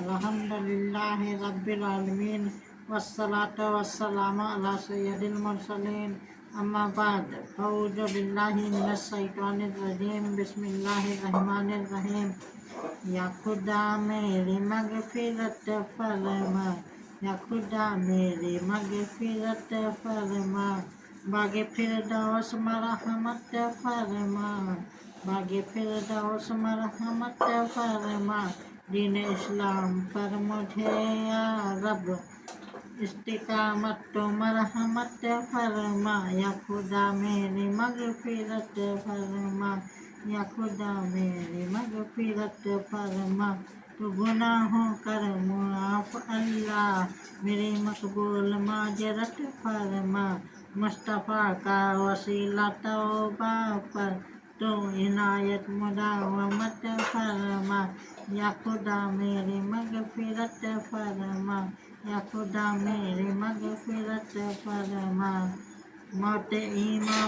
الحمدللہ رب العالمین والصلاة والسلام علی سید المرسلین اما بعد اعوذ باللہ من الشیطان الرجیم بسم اللہ الرحمن الرحیم یا خدا میری مغفرت فرما یا خدا میری مغفرت فرما باغ فردوس مرحمت فرما باغ فردوس مرحمت فرما دین اسلام پر مجھے یا رب استقامت تو مرحمت فرما یا خدا میری مغفرت فرما یا خدا میری مغفرت فرما تو گناہوں کر معاف اللہ میری مقبول معذرت فرما مصطفیٰ کا وسیلہ توبہ پر تو عنایت مداومت فرما یا خدا میری مغفرت فرما یا خدا میری مغفرت فرما موت ایماں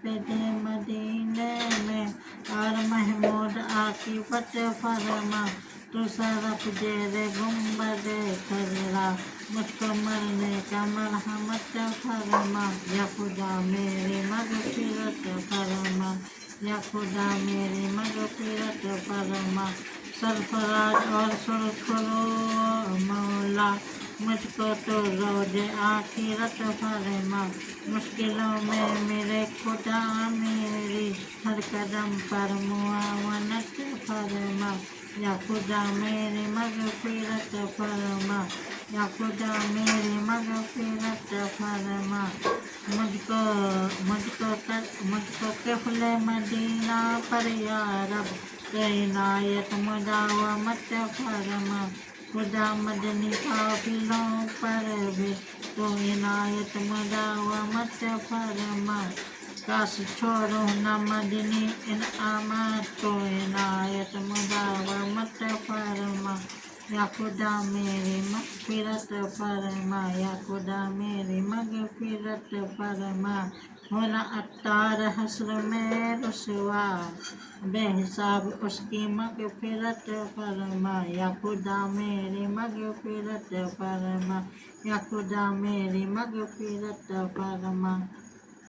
پہ دے مدینے میں اور محمود عاقبت فرما تو سرف زیر گنبد خضرا مجھ کو مرنے کا مرحمت فرما یا خدا میری مغفرت فرما یا خدا میری مغفرت فرما سرفراز اور سرخرو مولا مجھ کو تو روز آخرت فرما مشکلوں میں میرے خدا میری ہر قدم پر معاونت فرما یا خدا میری مغفرت فرما یا خدا میری مغفرت فرما مجھ کو قفل مدینہ پر یا رب عنایت مداومت فرما خدا مدنی قافلوں پر بھی تو عنایت مداومت فرما کاش چھوڑو نہ مدنی انعامات تو عنایت مداومت فرما یا خدا میری مغفرت فرما یا خدا میری مغفرت فرما ہونا عطار حشر میں رسوا بے حساب اس کی مغفرت فرما یا خدا میری مغفرت فرما یا خدا میری مغفرت فرما